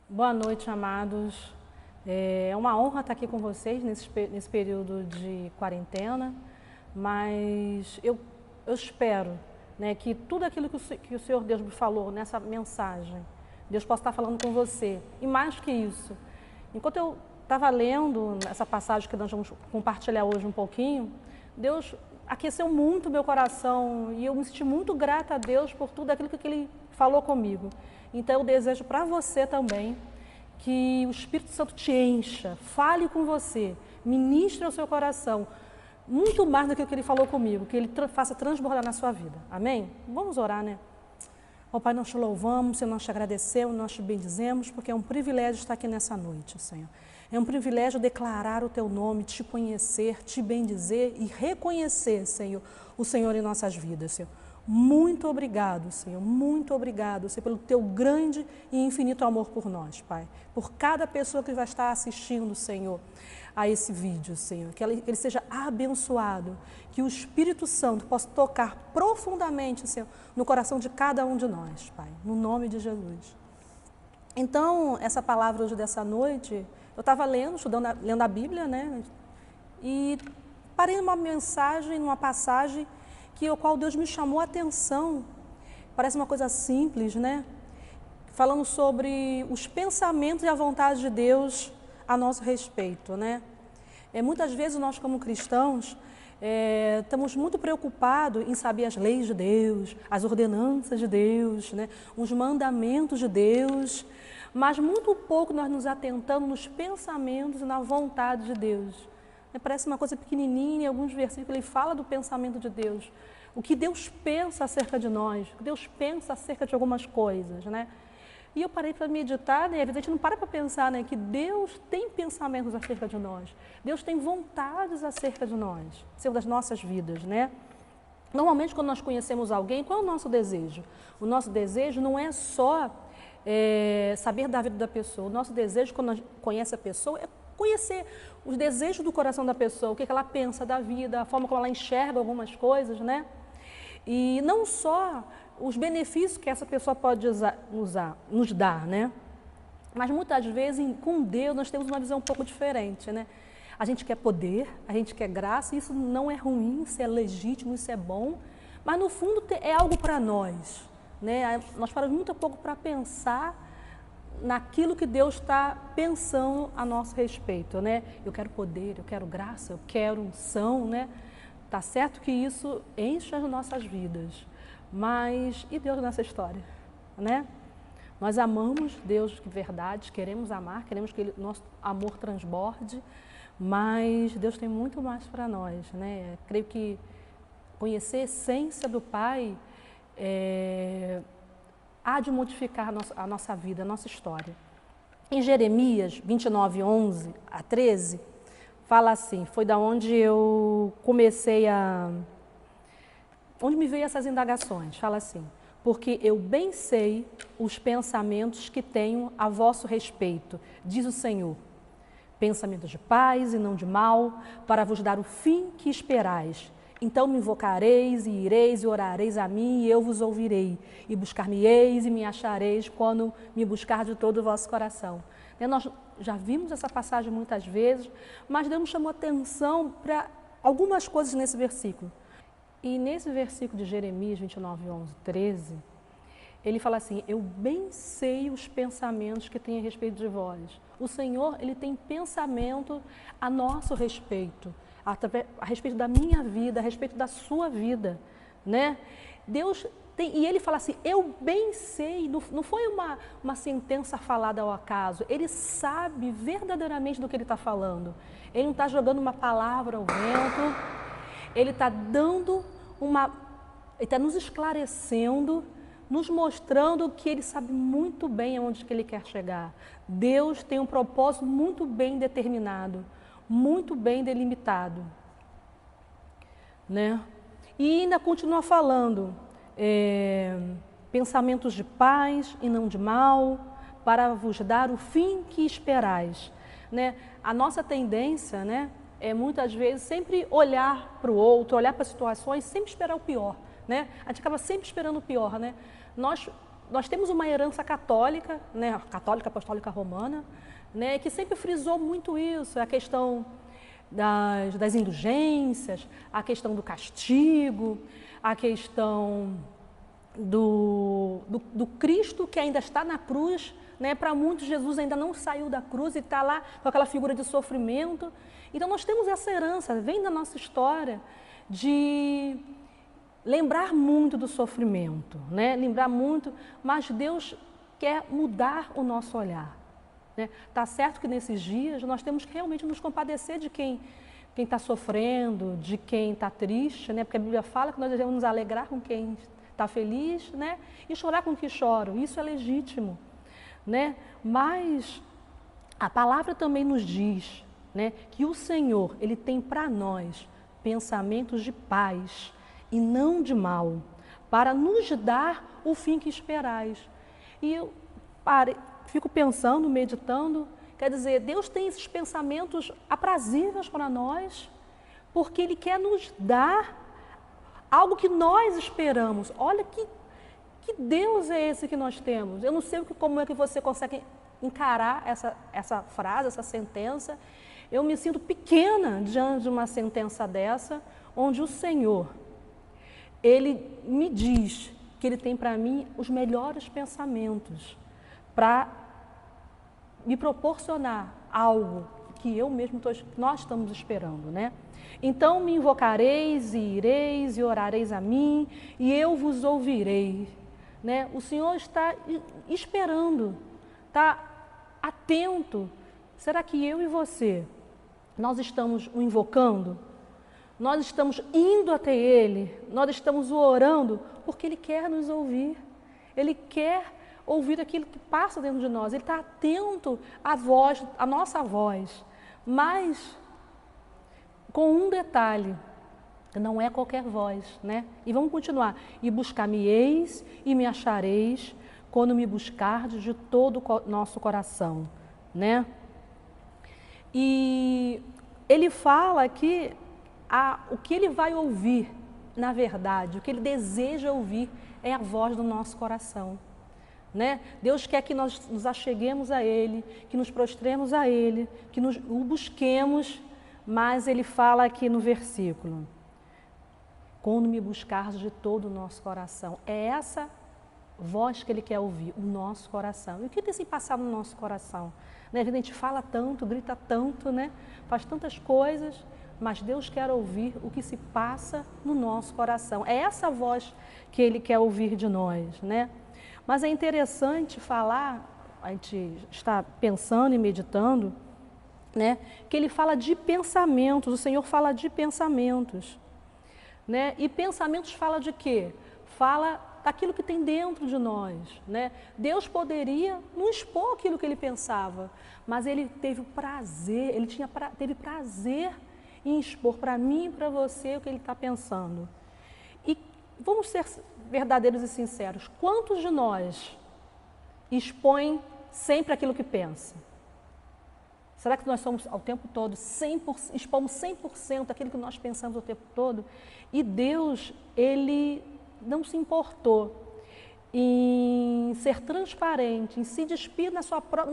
Boa noite, amados. É uma honra estar aqui com vocês nesse período de quarentena, mas eu espero, né, que tudo aquilo que o Senhor Deus me falou nessa mensagem, Deus possa estar falando com você. E mais que isso, enquanto eu estava lendo essa passagem que nós vamos compartilhar hoje um pouquinho, Deus aqueceu muito o meu coração e eu me senti muito grata a Deus por tudo aquilo que Ele falou comigo. Então eu desejo para você também que o Espírito Santo te encha, fale com você, ministre ao seu coração, muito mais do que o que Ele falou comigo, que Ele faça transbordar na sua vida. Amém? Vamos orar, né? Ó Pai, nós te louvamos, Senhor, nós te agradecemos, nós te bendizemos, porque é um privilégio estar aqui nessa noite, Senhor. É um privilégio declarar o Teu nome, te conhecer, te bendizer e reconhecer, Senhor, o Senhor em nossas vidas, Senhor. Muito obrigado, Senhor, pelo Teu grande e infinito amor por nós, Pai. Por cada pessoa que vai estar assistindo, Senhor, a esse vídeo, Senhor. Que ele seja abençoado, que o Espírito Santo possa tocar profundamente, Senhor, no coração de cada um de nós, Pai. No nome de Jesus. Então, essa palavra hoje dessa noite, eu estava lendo a Bíblia, né? E parei numa mensagem, numa passagem ao qual Deus me chamou a atenção. Parece uma coisa simples, né? Falando sobre os pensamentos e a vontade de Deus a nosso respeito, né? Muitas vezes nós, como cristãos, estamos muito preocupados em saber as leis de Deus, as ordenanças de Deus, né? Os mandamentos de Deus, mas muito pouco nós nos atentamos nos pensamentos e na vontade de Deus. Parece uma coisa pequenininha, em alguns versículos ele fala do pensamento de Deus, o que Deus pensa acerca de nós, o que Deus pensa acerca de algumas coisas, né? E eu parei para meditar, né? A gente não para pensar, né, que Deus tem pensamentos acerca de nós, Deus tem vontades acerca de nós, acerca das nossas vidas, né? Normalmente, quando nós conhecemos alguém, qual é o nosso desejo? O nosso desejo não é só saber da vida da pessoa, o nosso desejo, quando a gente conhece a pessoa, é conhecer os desejos do coração da pessoa, o que ela pensa da vida, a forma como ela enxerga algumas coisas, né? E não só os benefícios que essa pessoa pode nos dar, né? Mas muitas vezes com Deus nós temos uma visão um pouco diferente, né? A gente quer poder, a gente quer graça, isso não é ruim, isso é legítimo, isso é bom, mas no fundo é algo para nós, né? Nós paramos muito pouco para pensar naquilo que Deus está pensando a nosso respeito, né? Eu quero poder, eu quero graça, eu quero unção, né? Tá certo que isso enche as nossas vidas, mas e Deus nessa história, né? Nós amamos Deus de verdade, queremos amar, queremos que nosso amor transborde, mas Deus tem muito mais para nós, né? Creio que conhecer a essência do Pai há de modificar a nossa vida, a nossa história. Em Jeremias 29, 11 a 13, fala assim, foi da onde eu comecei onde me veio essas indagações, fala assim, porque eu bem sei os pensamentos que tenho a vosso respeito, diz o Senhor, pensamentos de paz e não de mal, para vos dar o fim que esperais. Então me invocareis e ireis e orareis a mim e eu vos ouvirei. E buscar-me-eis e me achareis quando me buscar de todo o vosso coração. Nós já vimos essa passagem muitas vezes, mas Deus nos chamou atenção para algumas coisas nesse versículo. E nesse versículo de Jeremias 29, 11, 13, ele fala assim, eu bem sei os pensamentos que tenho a respeito de vós. O Senhor, Ele tem pensamento a nosso respeito. A respeito da minha vida, a respeito da sua vida, né? Deus tem, e Ele fala assim, eu bem sei, não foi uma sentença falada ao acaso, Ele sabe verdadeiramente do que Ele está falando. Ele não está jogando uma palavra ao vento, Ele está Ele está nos esclarecendo, nos mostrando que Ele sabe muito bem aonde que Ele quer chegar. Deus tem um propósito muito bem determinado, muito bem delimitado, né? E ainda continua falando, pensamentos de paz e não de mal, para vos dar o fim que esperais, né? A nossa tendência, né, é muitas vezes sempre olhar para o outro, olhar para as situações, sempre esperar o pior, né? A gente acaba sempre esperando o pior, né? Nós nós temos uma herança católica, né, católica apostólica romana, né, que sempre frisou muito isso, a questão das indulgências, a questão do castigo, a questão do Cristo que ainda está na cruz, né? Para muitos Jesus ainda não saiu da cruz e está lá com aquela figura de sofrimento. Então nós temos essa herança, vem da nossa história, de lembrar muito do sofrimento, né? Lembrar muito, mas Deus quer mudar o nosso olhar. Tá certo que nesses dias nós temos que realmente nos compadecer de quem está sofrendo, de quem está triste, né? Porque a Bíblia fala que nós devemos nos alegrar com quem está feliz, né? E chorar com quem choram. Isso é legítimo, né? Mas a palavra também nos diz, né, que o Senhor, Ele tem para nós pensamentos de paz e não de mal, para nos dar o fim que esperais. E eu fico pensando, meditando, quer dizer, Deus tem esses pensamentos aprazíveis para nós, porque Ele quer nos dar algo que nós esperamos. Olha que Deus é esse que nós temos. Eu não sei como é que você consegue encarar essa frase, essa sentença. Eu me sinto pequena diante de uma sentença dessa, onde o Senhor, Ele me diz que Ele tem para mim os melhores pensamentos, para me proporcionar algo que eu mesmo nós estamos esperando, né? Então me invocareis e ireis e orareis a mim e eu vos ouvirei, né? O Senhor está esperando, está atento. Será que eu e você, nós estamos o invocando? Nós estamos indo até Ele, nós estamos o orando porque Ele quer nos ouvir, Ele quer ouvir aquilo que passa dentro de nós, Ele está atento à nossa voz, mas com um detalhe, não é qualquer voz, né? E vamos continuar. E buscar-me-eis e me achareis quando me buscardes de todo o nosso coração, né? E ele fala que o que ele vai ouvir, na verdade, o que ele deseja ouvir é a voz do nosso coração, né? Deus quer que nós nos acheguemos a Ele, que nos prostremos a Ele, que o busquemos, mas ele fala aqui no versículo, quando me buscares de todo o nosso coração. É essa voz que Ele quer ouvir, o nosso coração. E o que tem se passado no nosso coração? Né? A gente fala tanto, grita tanto, né? Faz tantas coisas, mas Deus quer ouvir o que se passa no nosso coração. É essa voz que Ele quer ouvir de nós, né? Mas é interessante falar, a gente está pensando e meditando, né, que Ele fala de pensamentos, o Senhor fala de pensamentos, né? E pensamentos fala de quê? Fala daquilo que tem dentro de nós, né? Deus poderia não expor aquilo que Ele pensava, mas Ele teve prazer, teve prazer em expor para mim e para você o que Ele está pensando. E vamos ser verdadeiros e sinceros, quantos de nós expõem sempre aquilo que pensa? Será que nós somos ao tempo todo, expomos 100% aquilo que nós pensamos o tempo todo? E Deus, Ele não se importou em ser transparente, em se despir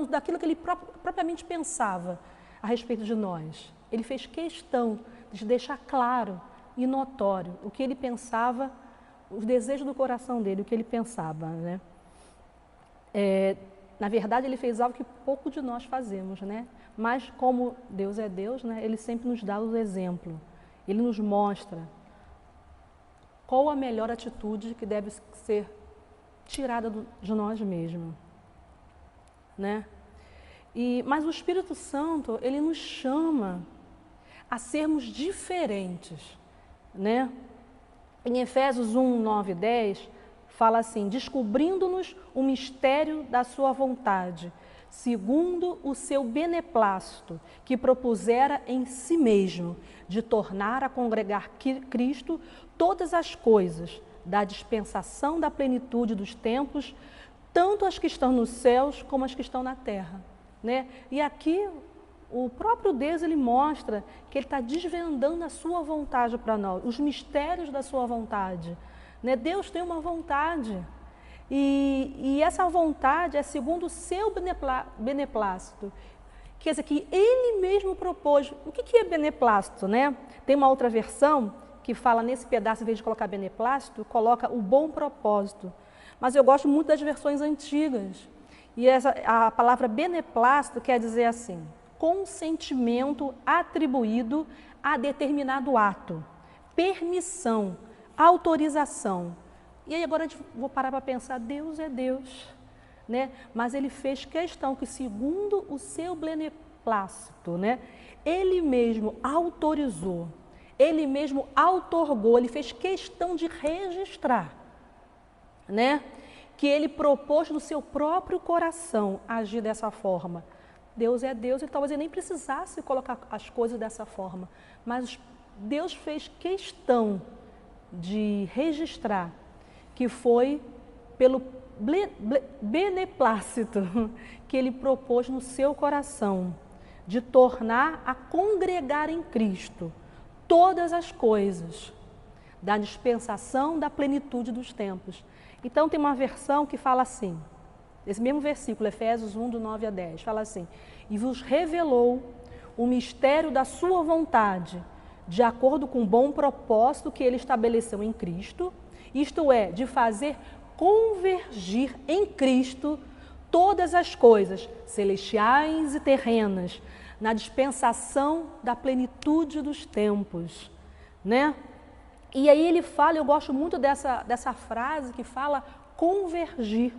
daquilo que Ele propriamente pensava a respeito de nós. Ele fez questão de deixar claro e notório o que Ele pensava, os desejos do coração dele, o que Ele pensava, né? Na verdade, Ele fez algo que pouco de nós fazemos, né? Mas como Deus é Deus, né? Ele sempre nos dá o exemplo. Ele nos mostra qual a melhor atitude que deve ser tirada de nós mesmos, né? Mas o Espírito Santo, ele nos chama a sermos diferentes, né? Em Efésios 1, 9 e 10, fala assim, descobrindo-nos o mistério da sua vontade, segundo o seu beneplácito, que propusera em si mesmo, de tornar a congregar Cristo todas as coisas, da dispensação da plenitude dos tempos, tanto as que estão nos céus como as que estão na terra, né? E aqui o próprio Deus, Ele mostra que Ele está desvendando a sua vontade para nós, os mistérios da sua vontade, né? Deus tem uma vontade E essa vontade é segundo o seu beneplácito. Quer dizer, que ele mesmo propôs. O que é beneplácito, né? Tem uma outra versão que fala nesse pedaço, em vez de colocar beneplácito, coloca o bom propósito. Mas eu gosto muito das versões antigas. E a palavra beneplácito quer dizer assim, consentimento atribuído a determinado ato, permissão, autorização. E aí agora eu vou parar para pensar, Deus é Deus, né? Mas ele fez questão que, segundo o seu beneplácito, né? Ele mesmo autorizou, ele mesmo outorgou, ele fez questão de registrar, né? Que ele propôs no seu próprio coração agir dessa forma. Deus é Deus e talvez ele nem precisasse colocar as coisas dessa forma, mas Deus fez questão de registrar que foi pelo beneplácito que ele propôs no seu coração, de tornar a congregar em Cristo todas as coisas, da dispensação da plenitude dos tempos. Então tem uma versão que fala assim, esse mesmo versículo, Efésios 1, do 9 a 10, fala assim, e vos revelou o mistério da sua vontade, de acordo com o bom propósito que ele estabeleceu em Cristo, isto é, de fazer convergir em Cristo todas as coisas, celestiais e terrenas, na dispensação da plenitude dos tempos, né? E aí ele fala, eu gosto muito dessa frase que fala convergir,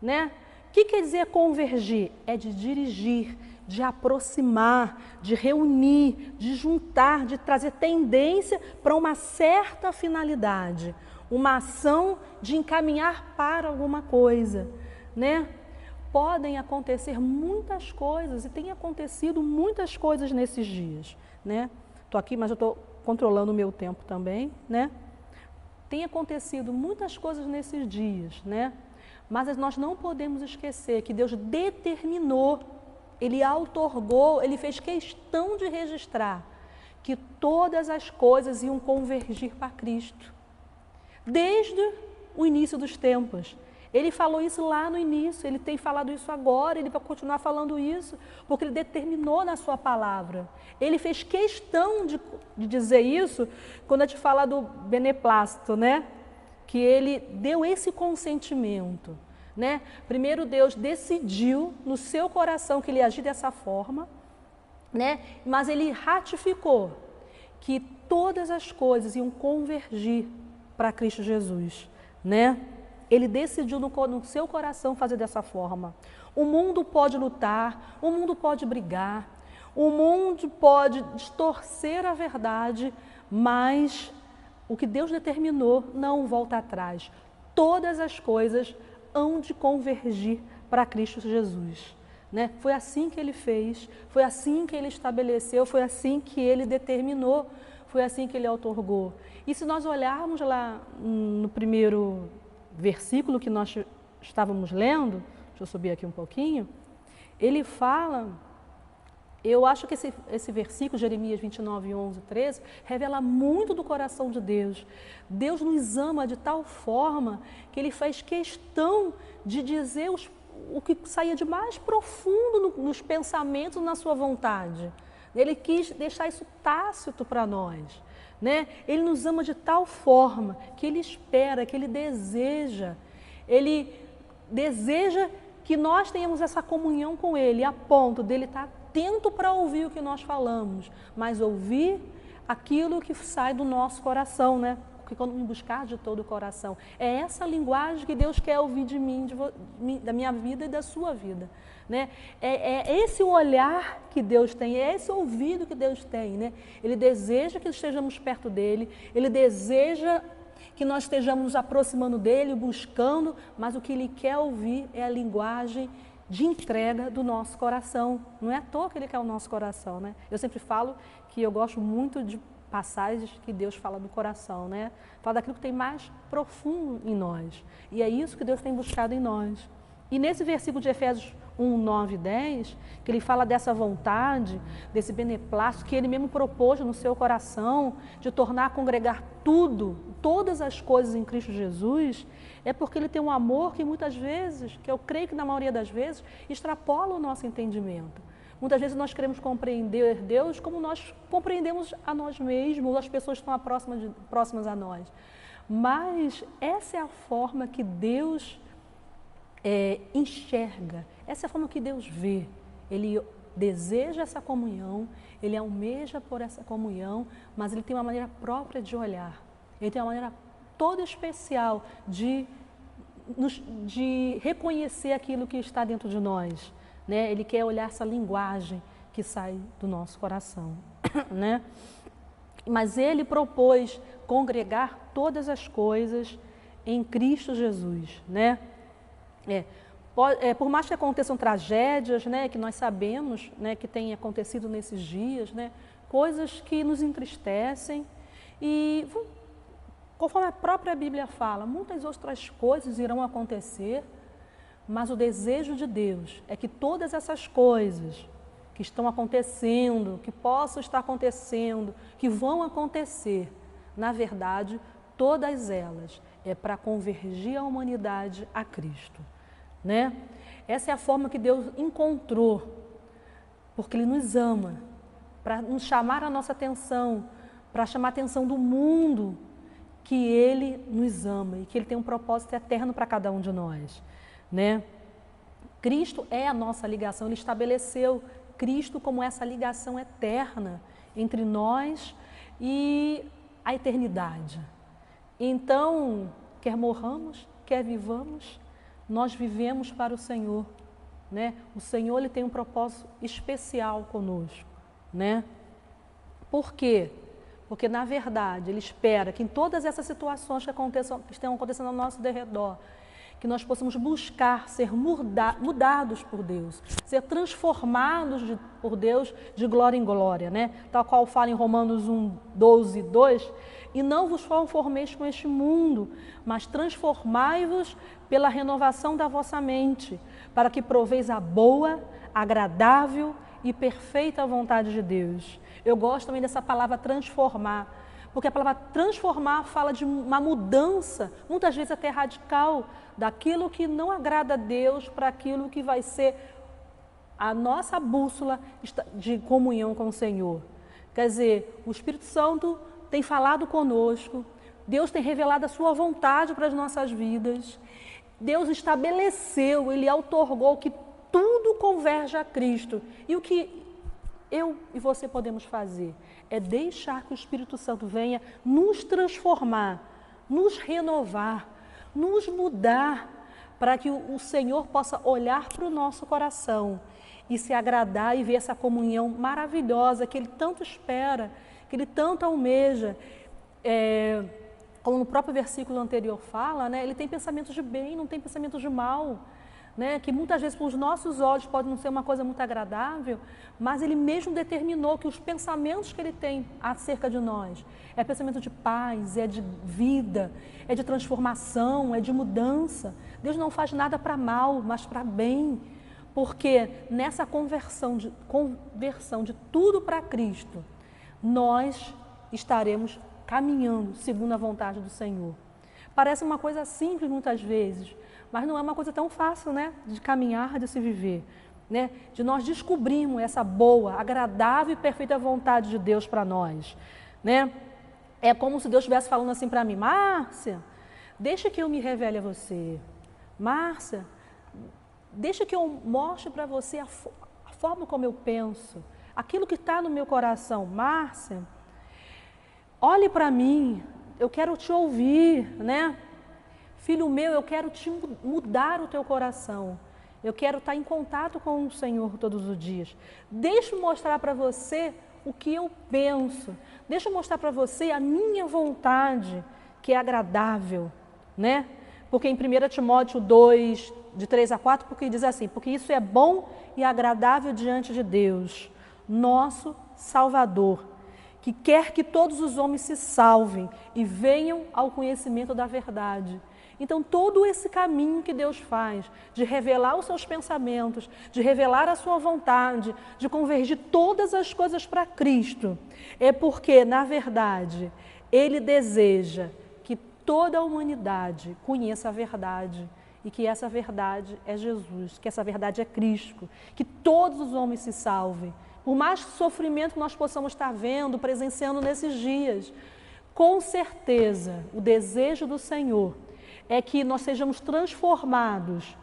né? O que quer dizer convergir? É de dirigir, de aproximar, de reunir, de juntar, de trazer tendência para uma certa finalidade, uma ação de encaminhar para alguma coisa, né? Podem acontecer muitas coisas e tem acontecido muitas coisas nesses dias, né? Estou aqui, mas eu estou controlando o meu tempo também, né? Tem acontecido muitas coisas nesses dias, né? Mas nós não podemos esquecer que Deus determinou, Ele outorgou, Ele fez questão de registrar que todas as coisas iam convergir para Cristo. Desde o início dos tempos. Ele falou isso lá no início, Ele tem falado isso agora, Ele vai continuar falando isso, porque Ele determinou na sua palavra. Ele fez questão de dizer isso quando a gente fala do beneplácito, né? Que Ele deu esse consentimento, né? Primeiro Deus decidiu no seu coração que Ele ia agir dessa forma, né? Mas Ele ratificou que todas as coisas iam convergir para Cristo Jesus, né? Ele decidiu no seu coração fazer dessa forma. O mundo pode lutar, o mundo pode brigar, o mundo pode distorcer a verdade, mas o que Deus determinou não volta atrás. Todas as coisas hão de convergir para Cristo Jesus, né? Foi assim que Ele fez, foi assim que Ele estabeleceu, foi assim que Ele determinou, foi assim que Ele outorgou. E se nós olharmos lá no primeiro versículo que nós estávamos lendo, deixa eu subir aqui um pouquinho, ele fala, eu acho que esse versículo, Jeremias 29, 11, 13, revela muito do coração de Deus. Deus nos ama de tal forma que Ele faz questão de dizer o que saía de mais profundo nos pensamentos, na sua vontade. Ele quis deixar isso tácito para nós, né? Ele nos ama de tal forma que Ele espera, que Ele deseja que nós tenhamos essa comunhão com Ele, a ponto dele estar atento para ouvir o que nós falamos, mas ouvir aquilo que sai do nosso coração, né? Porque quando me buscar de todo o coração, é essa linguagem que Deus quer ouvir de mim, da minha vida e da sua vida, né? É esse olhar que Deus tem, é esse ouvido que Deus tem, né? Ele deseja que estejamos perto dEle, Ele deseja que nós estejamos nos aproximando dEle, buscando, mas o que Ele quer ouvir é a linguagem de entrega do nosso coração. Não é à toa que Ele quer o nosso coração, né? Eu sempre falo que eu gosto muito de passagens que Deus fala do coração, né? Fala daquilo que tem mais profundo em nós. E é isso que Deus tem buscado em nós. E nesse versículo de Efésios 1, 9 e 10, que ele fala dessa vontade, desse beneplácito que ele mesmo propôs no seu coração, de tornar a congregar tudo, todas as coisas em Cristo Jesus, é porque ele tem um amor que muitas vezes, que eu creio que na maioria das vezes, extrapola o nosso entendimento. Muitas vezes nós queremos compreender Deus como nós compreendemos a nós mesmos, as pessoas que estão próximas a nós. Mas essa é a forma que Deus enxerga, essa é a forma que Deus vê. Ele deseja essa comunhão, ele almeja por essa comunhão, mas ele tem uma maneira própria de olhar. Ele tem uma maneira toda especial de reconhecer aquilo que está dentro de nós. Né? Ele quer olhar essa linguagem que sai do nosso coração. Né? Mas ele propôs congregar todas as coisas em Cristo Jesus. Né? Por mais que aconteçam tragédias, né, que nós sabemos, né, que tem acontecido nesses dias, né, coisas que nos entristecem e, conforme a própria Bíblia fala, muitas outras coisas irão acontecer, mas o desejo de Deus é que todas essas coisas que estão acontecendo, que possam estar acontecendo, que vão acontecer, na verdade, todas elas é para convergir a humanidade a Cristo. Né? Essa é a forma que Deus encontrou, porque Ele nos ama, para nos chamar a nossa atenção, para chamar a atenção do mundo, que Ele nos ama e que Ele tem um propósito eterno para cada um de nós. Né? Cristo é a nossa ligação, Ele estabeleceu Cristo como essa ligação eterna entre nós e a eternidade. Então, quer morramos, quer vivamos, nós vivemos para o Senhor. Né? O Senhor ele tem um propósito especial conosco. Né? Por quê? Porque, na verdade, Ele espera que em todas essas situações que estão acontecendo ao nosso derredor, que nós possamos buscar ser mudados por Deus, ser transformados por Deus de glória em glória, né? Tal qual fala em Romanos 1, 12, 2, e não vos conformeis com este mundo, mas transformai-vos pela renovação da vossa mente, para que proveis a boa, agradável e perfeita vontade de Deus. Eu gosto também dessa palavra transformar, porque a palavra transformar fala de uma mudança, muitas vezes até radical, daquilo que não agrada a Deus para aquilo que vai ser a nossa bússola de comunhão com o Senhor. Quer dizer, o Espírito Santo tem falado conosco, Deus tem revelado a sua vontade para as nossas vidas, Deus estabeleceu, Ele outorgou que tudo converge a Cristo. E o que eu e você podemos fazer é deixar que o Espírito Santo venha nos transformar, nos renovar, nos mudar, para que o Senhor possa olhar para o nosso coração e se agradar e ver essa comunhão maravilhosa que Ele tanto espera, que Ele tanto almeja. Como no próprio versículo anterior fala, né, Ele tem pensamentos de bem, não tem pensamentos de mal. Né, que muitas vezes para os nossos olhos pode não ser uma coisa muito agradável, mas Ele mesmo determinou que os pensamentos que Ele tem acerca de nós é pensamento de paz, é de vida, é de transformação, é de mudança. Deus não faz nada para mal, mas para bem, porque nessa conversão de tudo para Cristo, nós estaremos caminhando segundo a vontade do Senhor. Parece uma coisa simples muitas vezes, mas não é uma coisa tão fácil, né, de caminhar, de se viver, né, de nós descobrirmos essa boa, agradável e perfeita vontade de Deus para nós, né. É como se Deus estivesse falando assim para mim: Márcia, deixa que eu me revele a você. Márcia, deixa que eu mostre para você a forma como eu penso, aquilo que está no meu coração. Márcia, olhe para mim, eu quero te ouvir, né? Filho meu, eu quero te mudar o teu coração. Eu quero estar em contato com o Senhor todos os dias. Deixa eu mostrar para você o que eu penso. Deixa eu mostrar para você a minha vontade, que é agradável, né? Porque em 1 Timóteo 2, de 3 a 4, porque diz assim: porque isso é bom e agradável diante de Deus, nosso Salvador, que quer que todos os homens se salvem e venham ao conhecimento da verdade. Então, todo esse caminho que Deus faz, de revelar os seus pensamentos, de revelar a sua vontade, de convergir todas as coisas para Cristo, é porque, na verdade, Ele deseja que toda a humanidade conheça a verdade e que essa verdade é Jesus, que essa verdade é Cristo, que todos os homens se salvem. Por mais sofrimento que nós possamos estar vendo, presenciando nesses dias, com certeza, o desejo do Senhor é que nós sejamos transformados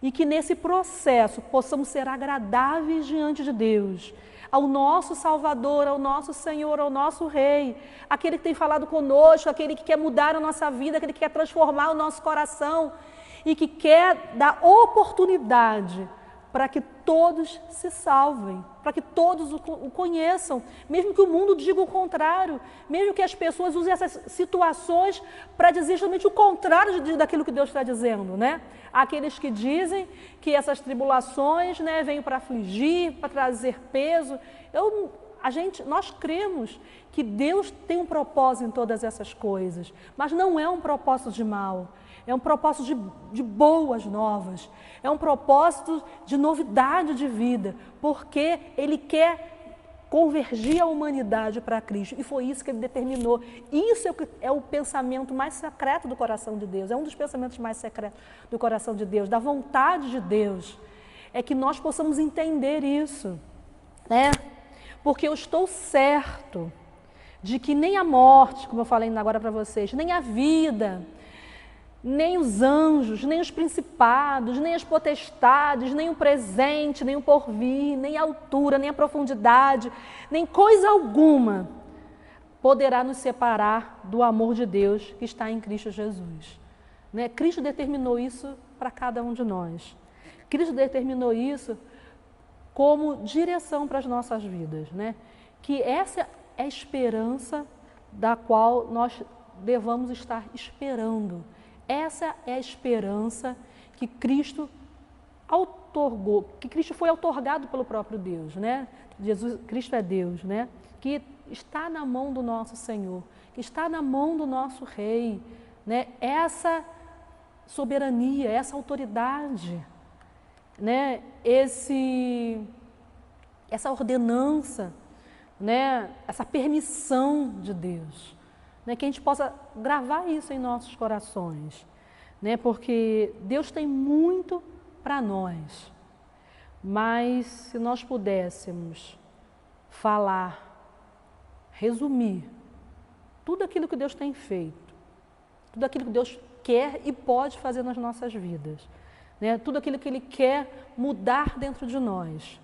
e que nesse processo possamos ser agradáveis diante de Deus, ao nosso Salvador, ao nosso Senhor, ao nosso Rei, aquele que tem falado conosco, aquele que quer mudar a nossa vida, aquele que quer transformar o nosso coração e que quer dar oportunidade para que todos se salvem, para que todos o conheçam, mesmo que o mundo diga o contrário, mesmo que as pessoas usem essas situações para dizer justamente o contrário daquilo que Deus está dizendo, né? Aqueles que dizem que essas tribulações, né, vêm para afligir, para trazer peso. Nós cremos que Deus tem um propósito em todas essas coisas, mas não é um propósito de mal. É um propósito de boas novas, é um propósito de novidade de vida, porque Ele quer convergir a humanidade para Cristo, e foi isso que Ele determinou. Isso é o pensamento mais secreto do coração de Deus, é um dos pensamentos mais secretos do coração de Deus, da vontade de Deus, é que nós possamos entender isso, né? Porque eu estou certo de que nem a morte, como eu falei agora para vocês, nem a vida, nem os anjos, nem os principados, nem as potestades, nem o presente, nem o porvir, nem a altura, nem a profundidade, nem coisa alguma poderá nos separar do amor de Deus que está em Cristo Jesus. Né? Cristo determinou isso para cada um de nós. Cristo determinou isso como direção para as nossas vidas, né? Que essa é a esperança da qual nós devamos estar esperando. Essa é a esperança que Cristo outorgou, que Cristo foi outorgado pelo próprio Deus, né? Cristo é Deus, né? Que está na mão do nosso Senhor, que está na mão do nosso Rei, né? Essa soberania, essa autoridade, né? Essa ordenança, né? Essa permissão de Deus. Né, que a gente possa gravar isso em nossos corações, né, porque Deus tem muito para nós, mas se nós pudéssemos falar, resumir tudo aquilo que Deus tem feito, tudo aquilo que Deus quer e pode fazer nas nossas vidas, né, tudo aquilo que Ele quer mudar dentro de nós,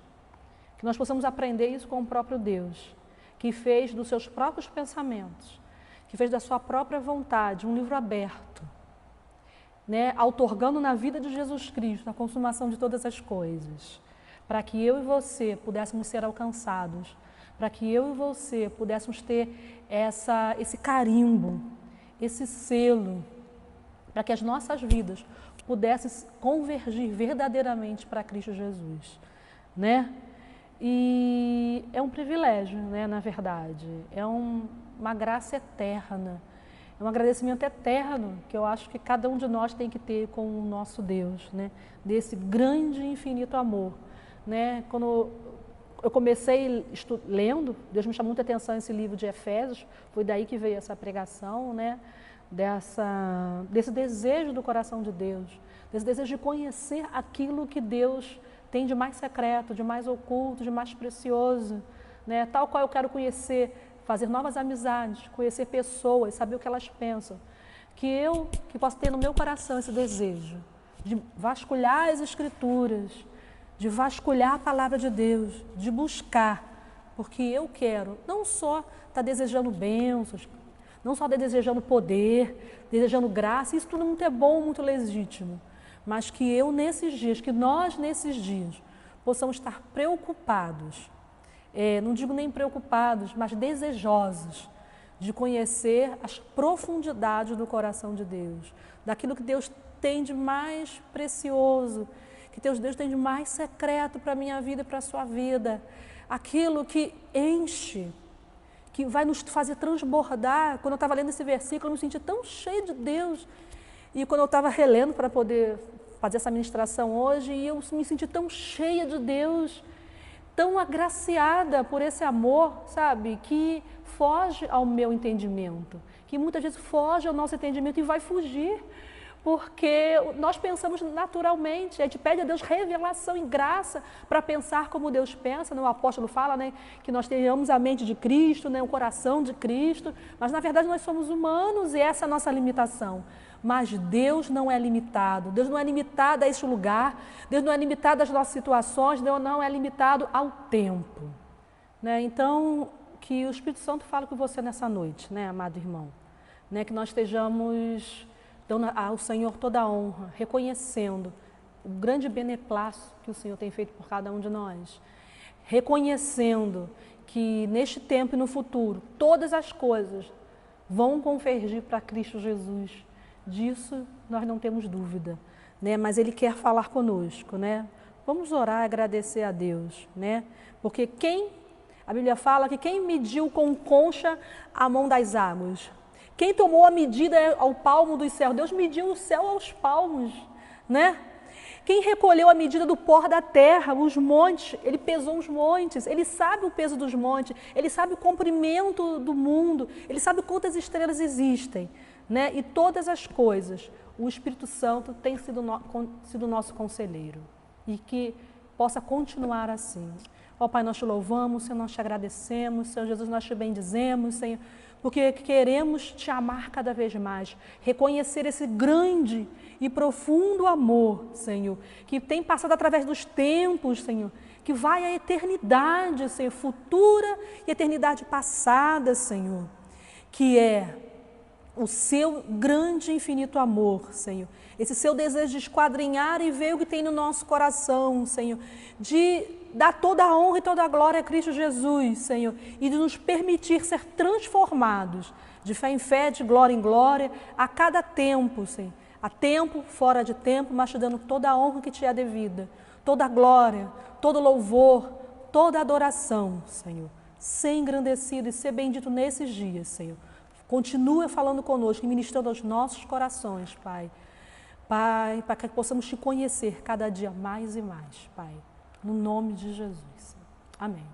que nós possamos aprender isso com o próprio Deus, que fez dos seus próprios pensamentos, que fez da sua própria vontade um livro aberto, né, outorgando na vida de Jesus Cristo, na consumação de todas as coisas, para que eu e você pudéssemos ser alcançados, para que eu e você pudéssemos ter esse carimbo, esse selo, para que as nossas vidas pudessem convergir verdadeiramente para Cristo Jesus, né? E é um privilégio, né, na verdade, é uma graça eterna, é um agradecimento eterno que eu acho que cada um de nós tem que ter com o nosso Deus, né? Desse grande e infinito amor. Né? Quando eu comecei lendo, Deus me chamou muita atenção esse livro de Efésios, foi daí que veio essa pregação, né? Desse desejo do coração de Deus, desse desejo de conhecer aquilo que Deus tem de mais secreto, de mais oculto, de mais precioso, né? Tal qual eu quero conhecer, fazer novas amizades, conhecer pessoas, saber o que elas pensam. Que possa ter no meu coração esse desejo de vasculhar as Escrituras, de vasculhar a Palavra de Deus, de buscar, porque eu quero não só estar desejando bênçãos, não só desejando poder, desejando graça, isso tudo muito é bom, muito legítimo, mas que nós nesses dias, possamos estar preocupados, não digo nem preocupados, mas desejosos de conhecer as profundidades do coração de Deus, daquilo que Deus tem de mais precioso, que Deus tem de mais secreto para a minha vida e para a sua vida, aquilo que enche, que vai nos fazer transbordar. Quando eu estava lendo esse versículo, eu me senti tão cheio de Deus E quando eu estava relendo para poder fazer essa ministração hoje, e eu me senti tão cheia de Deus, tão agraciada por esse amor, sabe, que foge ao meu entendimento, que muitas vezes foge ao nosso entendimento e vai fugir, porque nós pensamos naturalmente, a gente pede a Deus revelação e graça para pensar como Deus pensa, né? O apóstolo fala, né, que nós tenhamos a mente de Cristo, né, o coração de Cristo, mas na verdade nós somos humanos e essa é a nossa limitação. Mas Deus não é limitado, Deus não é limitado a este lugar, Deus não é limitado às nossas situações, Deus não é limitado ao tempo. Né? Então, que o Espírito Santo fale com você nessa noite, né, amado irmão, né, que nós estejamos dando ao Senhor toda a honra, reconhecendo o grande beneplácito que o Senhor tem feito por cada um de nós, reconhecendo que neste tempo e no futuro, todas as coisas vão convergir para Cristo Jesus. Disso nós não temos dúvida, né? Mas Ele quer falar conosco, né? Vamos orar e agradecer a Deus, né? Porque a Bíblia fala que quem mediu com concha a mão das águas, quem tomou a medida ao palmo dos céus, Deus mediu o céu aos palmos, né? Quem recolheu a medida do pó da terra, os montes, Ele pesou os montes, Ele sabe o peso dos montes, Ele sabe o comprimento do mundo, Ele sabe quantas estrelas existem, né? E todas as coisas, o Espírito Santo tem sido nosso conselheiro e que possa continuar assim. Ó Pai, nós te louvamos, Senhor, nós te agradecemos, Senhor Jesus, nós te bendizemos, Senhor, porque queremos te amar cada vez mais, reconhecer esse grande e profundo amor, Senhor, que tem passado através dos tempos, Senhor, que vai à eternidade, Senhor, futura e eternidade passada, Senhor, que é o seu grande e infinito amor, Senhor. Esse seu desejo de esquadrinhar e ver o que tem no nosso coração, Senhor. De dar toda a honra e toda a glória a Cristo Jesus, Senhor. E de nos permitir ser transformados de fé em fé, de glória em glória, a cada tempo, Senhor. A tempo, fora de tempo, mas te dando toda a honra que te é devida. Toda a glória, todo louvor, toda a adoração, Senhor. Ser engrandecido e ser bendito nesses dias, Senhor. Continua falando conosco e ministrando aos nossos corações, Pai. Pai, para que possamos te conhecer cada dia mais e mais, Pai. No nome de Jesus. Amém.